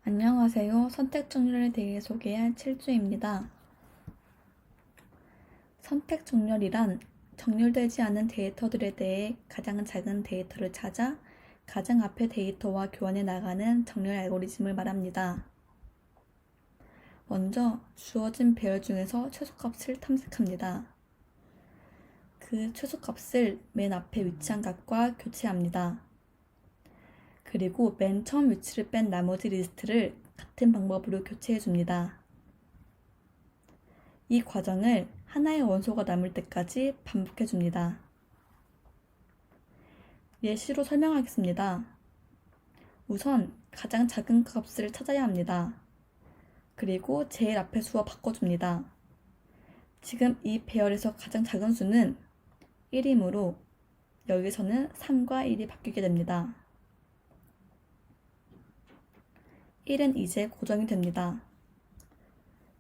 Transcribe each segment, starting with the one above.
안녕하세요. 선택 정렬에 대해 소개할 7주입니다. 선택 정렬이란 정렬되지 않은 데이터들에 대해 가장 작은 데이터를 찾아 가장 앞의 데이터와 교환해 나가는 정렬 알고리즘을 말합니다. 먼저 주어진 배열 중에서 최소값을 탐색합니다. 그 최소값을 맨 앞에 위치한 값과 교체합니다. 그리고 맨 처음 위치를 뺀 나머지 리스트를 같은 방법으로 교체해 줍니다. 이 과정을 하나의 원소가 남을 때까지 반복해 줍니다. 예시로 설명하겠습니다. 우선 가장 작은 값을 찾아야 합니다. 그리고 제일 앞의 수와 바꿔줍니다. 지금 이 배열에서 가장 작은 수는 1이므로 여기서는 3과 1이 바뀌게 됩니다. 1은 이제 고정이 됩니다.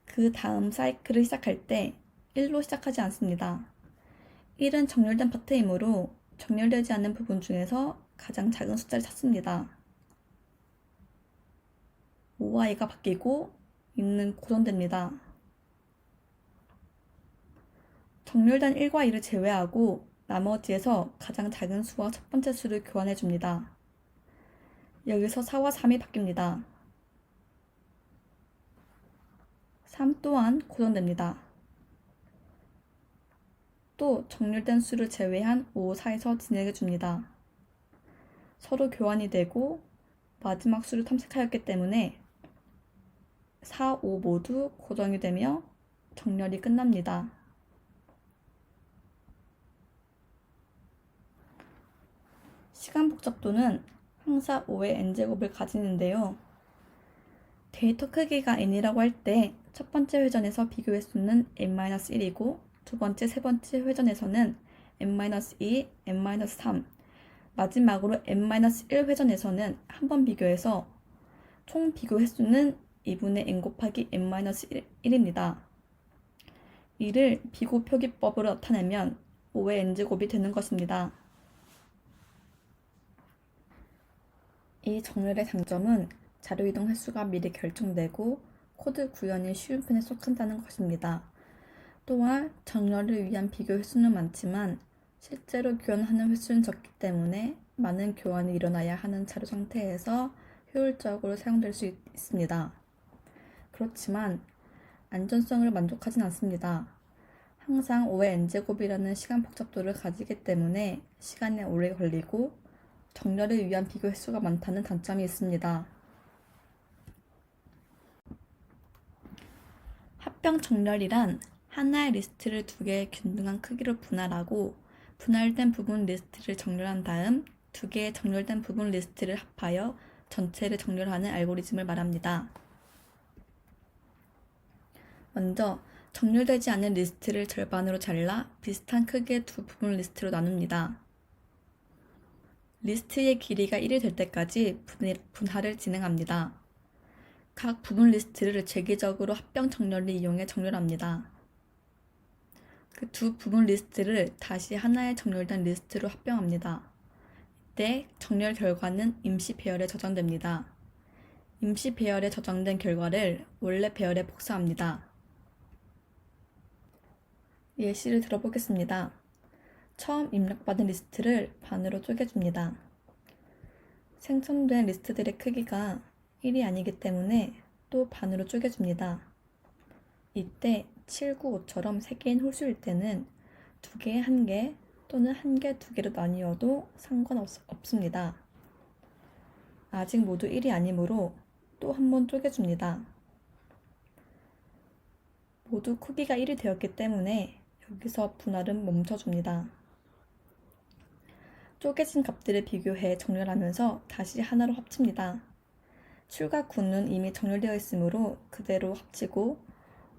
그 다음 사이클을 시작할 때 1로 시작하지 않습니다. 1은 정렬된 파트이므로 정렬되지 않는 부분 중에서 가장 작은 숫자를 찾습니다. 5와 2가 바뀌고 2는 고정됩니다. 정렬된 1과 2를 제외하고 나머지에서 가장 작은 수와 첫 번째 수를 교환해 줍니다. 여기서 4와 3이 바뀝니다. 3 또한 고정됩니다. 또 정렬된 수를 제외한 5, 4에서 진행해 줍니다. 서로 교환이 되고 마지막 수를 탐색하였기 때문에 4, 5 모두 고정이 되며 정렬이 끝납니다. 시간 복잡도는 항상 5의 n제곱을 가지는데요. 데이터 크기가 n이라고 할 때 첫 번째 회전에서 비교 횟수는 n-1이고 두 번째, 세 번째 회전에서는 n-2, n-3, 마지막으로 n-1 회전에서는 한 번 비교해서 총 비교 횟수는 2분의 n 곱하기 n-1입니다. 이를 비교 표기법으로 나타내면 5의 n제곱이 되는 것입니다. 이 정렬의 장점은 자료 이동 횟수가 미리 결정되고 코드 구현이 쉬운 편에 속한다는 것입니다. 또한 정렬을 위한 비교 횟수는 많지만 실제로 교환하는 횟수는 적기 때문에 많은 교환이 일어나야 하는 자료 상태에서 효율적으로 사용될 수 있습니다. 그렇지만 안전성을 만족하진 않습니다. 항상 5의 n제곱이라는 시간 복잡도를 가지기 때문에 시간이 오래 걸리고 정렬을 위한 비교 횟수가 많다는 단점이 있습니다. 합병 정렬이란 하나의 리스트를 두 개의 균등한 크기로 분할하고 분할된 부분 리스트를 정렬한 다음 두 개의 정렬된 부분 리스트를 합하여 전체를 정렬하는 알고리즘을 말합니다. 먼저 정렬되지 않은 리스트를 절반으로 잘라 비슷한 크기의 두 부분 리스트로 나눕니다. 리스트의 길이가 1이 될 때까지 분할을 진행합니다. 각 부분 리스트를 재기적으로 합병 정렬을 이용해 정렬합니다. 그 두 부분 리스트를 다시 하나의 정렬된 리스트로 합병합니다. 이때 정렬 결과는 임시 배열에 저장됩니다. 임시 배열에 저장된 결과를 원래 배열에 복사합니다. 예시를 들어보겠습니다. 처음 입력받은 리스트를 반으로 쪼개줍니다. 생성된 리스트들의 크기가 1이 아니기 때문에 또 반으로 쪼개줍니다. 이때 7, 9, 5처럼 3개인 홀수일 때는 2개, 1개 또는 1개, 2개로 나뉘어도 상관없습니다. 아직 모두 1이 아니므로 또 한 번 쪼개줍니다. 모두 크기가 1이 되었기 때문에 여기서 분할은 멈춰줍니다. 쪼개진 값들을 비교해 정렬하면서 다시 하나로 합칩니다. 7과 9는 이미 정렬되어 있으므로 그대로 합치고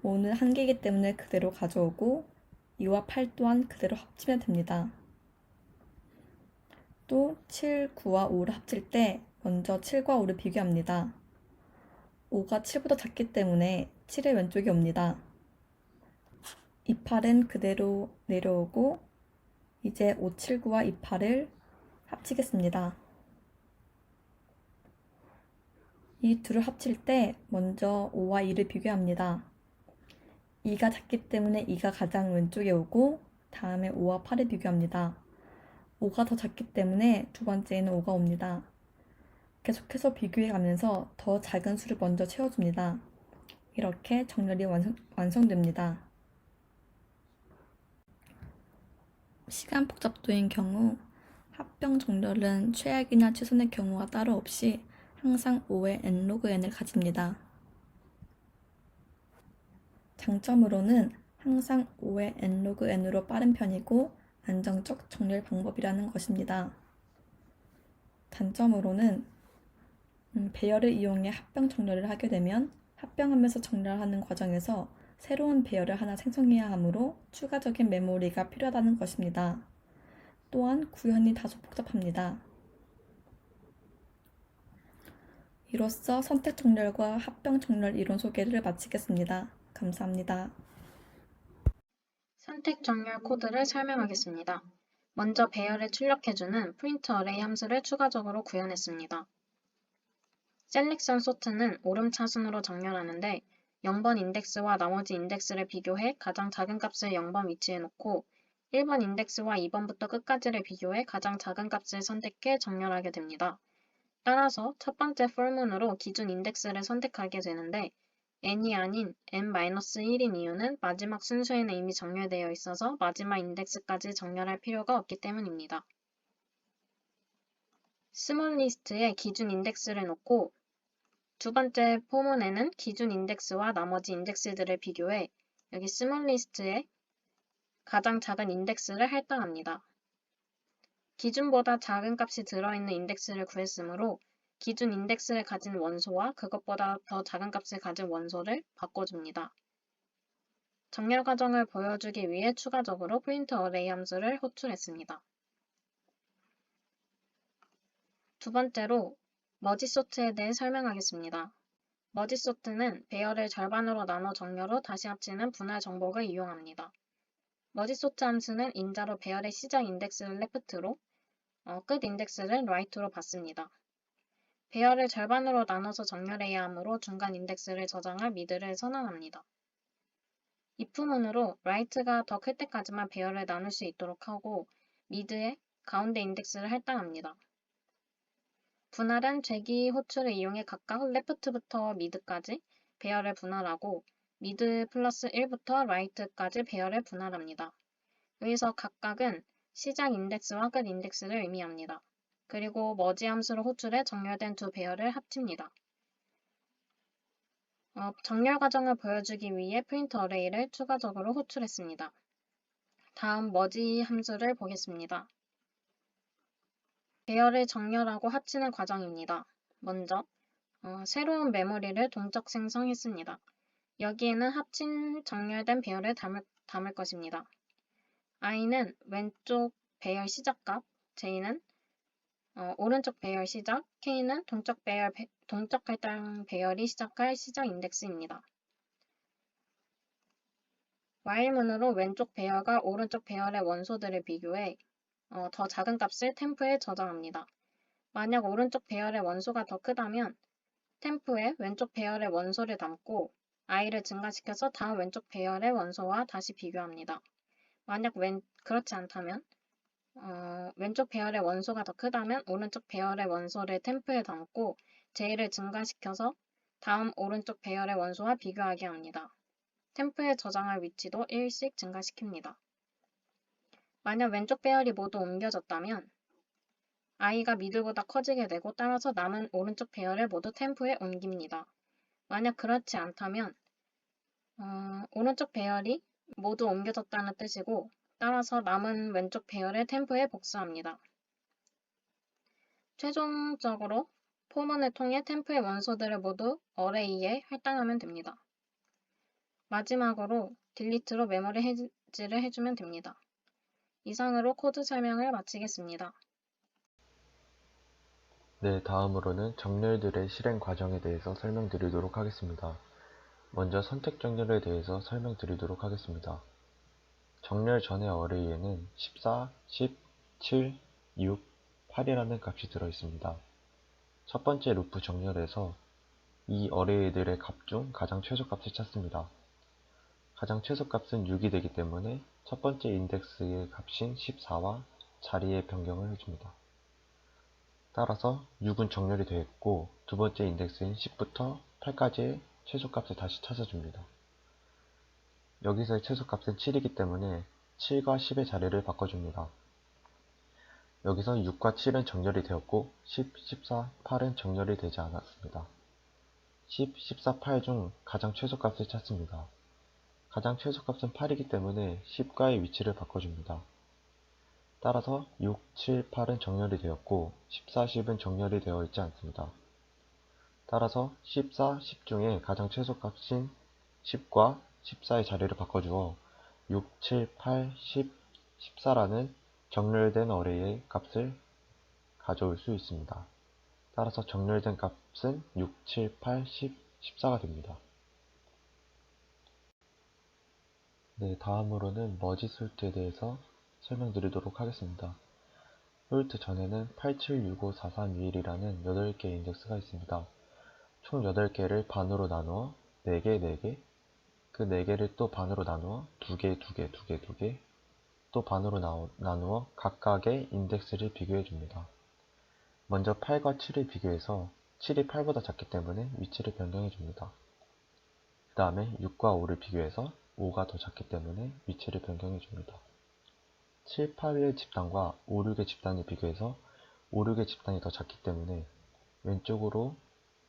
5는 1개이기 때문에 그대로 가져오고 2와 8 또한 그대로 합치면 됩니다. 또 7, 9와 5를 합칠 때 먼저 7과 5를 비교합니다. 5가 7보다 작기 때문에 7의 왼쪽이 옵니다. 28은 그대로 내려오고 이제 5, 7, 9와 28을 합치겠습니다. 이 둘을 합칠 때 먼저 5와 2를 비교합니다. 2가 작기 때문에 2가 가장 왼쪽에 오고 다음에 5와 8을 비교합니다. 5가 더 작기 때문에 두 번째에는 5가 옵니다. 계속해서 비교해 가면서 더 작은 수를 먼저 채워줍니다. 이렇게 정렬이 완성됩니다. 시간 복잡도인 경우 합병 정렬은 최악이나 최선의 경우가 따로 없이 항상 5의 n로그 n을 가집니다. 장점으로는 항상 5의 n로그 n으로 빠른 편이고 안정적 정렬 방법이라는 것입니다. 단점으로는 배열을 이용해 합병 정렬을 하게 되면 합병하면서 정렬하는 과정에서 새로운 배열을 하나 생성해야 하므로 추가적인 메모리가 필요하다는 것입니다. 또한 구현이 다소 복잡합니다. 이로써 선택 정렬과 합병 정렬 이론 소개를 마치겠습니다. 감사합니다. 선택 정렬 코드를 설명하겠습니다. 먼저 배열을 출력해주는 print array 함수를 추가적으로 구현했습니다. 셀렉션 소트는 오름차순으로 정렬하는데 0번 인덱스와 나머지 인덱스를 비교해 가장 작은 값을 0번 위치에 놓고 1번 인덱스와 2번부터 끝까지를 비교해 가장 작은 값을 선택해 정렬하게 됩니다. 따라서 첫 번째 for문으로 기준 인덱스를 선택하게 되는데 n이 아닌 n-1인 이유는 마지막 순서에는 이미 정렬되어 있어서 마지막 인덱스까지 정렬할 필요가 없기 때문입니다. 스몰 리스트에 기준 인덱스를 놓고 두 번째 포문에는 기준 인덱스와 나머지 인덱스들을 비교해 여기 스몰 리스트에 가장 작은 인덱스를 할당합니다. 기준보다 작은 값이 들어있는 인덱스를 구했으므로 기준 인덱스를 가진 원소와 그것보다 더 작은 값을 가진 원소를 바꿔줍니다. 정렬 과정을 보여주기 위해 추가적으로 print array 함수를 호출했습니다. 두 번째로 머지 소트에 대해 설명하겠습니다. 머지 소트는 배열을 절반으로 나눠 정렬 후 다시 합치는 분할 정복을 이용합니다. 머지 소트 함수는 인자로 배열의 시작 인덱스를 left로, 끝 인덱스를 right로 받습니다. 배열을 절반으로 나눠서 정렬해야 하므로 중간 인덱스를 저장할 미드를 선언합니다. if문으로 right가 더 클 때까지만 배열을 나눌 수 있도록 하고 mid에 가운데 인덱스를 할당합니다. 분할은 재기 호출을 이용해 각각 left부터 mid까지 배열을 분할하고 mid 플러스 1부터 right까지 배열을 분할합니다. 여기서 각각은 시작 인덱스와 끝 인덱스를 의미합니다. 그리고 머지 함수를 호출해 정렬된 두 배열을 합칩니다. 정렬 과정을 보여주기 위해 print array를 추가적으로 호출했습니다. 다음 머지 함수를 보겠습니다. 배열을 정렬하고 합치는 과정입니다. 먼저 새로운 메모리를 동적 생성했습니다. 여기에는 합친 정렬된 배열을 담을 것입니다. i는 왼쪽 배열 시작값, j는 오른쪽 배열 시작, k는 동적 할당 배열이 시작할 시작 인덱스입니다. while문으로 왼쪽 배열과 오른쪽 배열의 원소들을 비교해 더 작은 값을 템프에 저장합니다. 만약 오른쪽 배열의 원소가 더 크다면 템프에 왼쪽 배열의 원소를 담고 i를 증가시켜서 다음 왼쪽 배열의 원소와 다시 비교합니다. 만약 그렇지 않다면 왼쪽 배열의 원소가 더 크다면 오른쪽 배열의 원소를 템프에 담고 j를 증가시켜서 다음 오른쪽 배열의 원소와 비교하게 합니다. 템프에 저장할 위치도 1씩 증가시킵니다. 만약 왼쪽 배열이 모두 옮겨졌다면 i가 미드보다 커지게 되고 따라서 남은 오른쪽 배열을 모두 템프에 옮깁니다. 만약 그렇지 않다면 오른쪽 배열이 모두 옮겨졌다는 뜻이고 따라서 남은 왼쪽 배열을 템프에 복수합니다. 최종적으로 포문을 통해 템프의 원소들을 모두 array에 할당하면 됩니다. 마지막으로 delete로 메모리 해지를 해주면 됩니다. 이상으로 코드 설명을 마치겠습니다. 네, 다음으로는 정렬들의 실행 과정에 대해서 설명드리도록 하겠습니다. 먼저 선택 정렬에 대해서 설명드리도록 하겠습니다. 정렬 전의 어레이에는 14, 10, 7, 6, 8이라는 값이 들어있습니다. 첫 번째 루프 정렬에서 이 어레이들의 값 중 가장 최소값을 찾습니다. 가장 최소값은 6이 되기 때문에 첫 번째 인덱스의 값인 14와 자리의 변경을 해줍니다. 따라서 6은 정렬이 되어 있고 두 번째 인덱스인 10부터 8까지의 최소값을 다시 찾아줍니다. 여기서의 최소값은 7이기 때문에 7과 10의 자리를 바꿔줍니다. 여기서 6과 7은 정렬이 되었고 10, 14, 8은 정렬이 되지 않았습니다. 10, 14, 8 중 가장 최소값을 찾습니다. 가장 최소값은 8이기 때문에 10과의 위치를 바꿔줍니다. 따라서 6, 7, 8은 정렬이 되었고 14, 10은 정렬이 되어 있지 않습니다. 따라서 14, 10 중에 가장 최소값인 10과 14의 자리를 바꿔주어 6, 7, 8, 10, 14라는 정렬된 어레이의 값을 가져올 수 있습니다. 따라서 정렬된 값은 6, 7, 8, 10, 14가 됩니다. 네, 다음으로는 머지 솔트에 대해서 설명드리도록 하겠습니다. 솔트 전에는 87654321이라는 8개의 인덱스가 있습니다. 총 8개를 반으로 나누어 4개, 4개, 그 4개를 또 반으로 나누어 2개, 2개, 2개, 2개, 또 반으로 나누어 각각의 인덱스를 비교해 줍니다. 먼저 8과 7을 비교해서 7이 8보다 작기 때문에 위치를 변경해 줍니다. 그 다음에 6과 5를 비교해서 5가 더 작기 때문에 위치를 변경해 줍니다. 7, 8의 집단과 5, 6의 집단을 비교해서 5, 6의 집단이 더 작기 때문에 왼쪽으로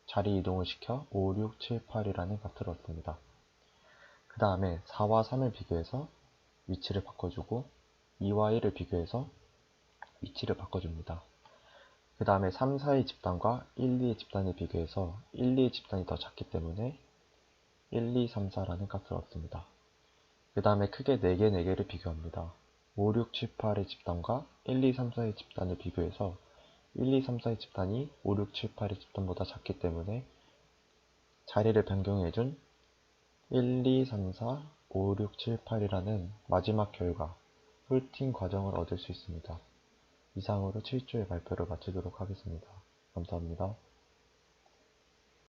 자리 이동을 시켜 5, 6, 7, 8이라는 값을 얻습니다. 그 다음에 4와 3을 비교해서 위치를 바꿔주고 2와 1을 비교해서 위치를 바꿔줍니다. 그 다음에 3, 4의 집단과 1, 2의 집단을 비교해서 1, 2의 집단이 더 작기 때문에 1, 2, 3, 4라는 값을 얻습니다. 그 다음에 크게 4개, 4개를 비교합니다. 5, 6, 7, 8의 집단과 1, 2, 3, 4의 집단을 비교해서 1, 2, 3, 4의 집단이 5, 6, 7, 8의 집단보다 작기 때문에 자리를 변경해준 1, 2, 3, 4, 5, 6, 7, 8이라는 마지막 결과, 솔팅 과정을 얻을 수 있습니다. 이상으로 7조의 발표를 마치도록 하겠습니다. 감사합니다.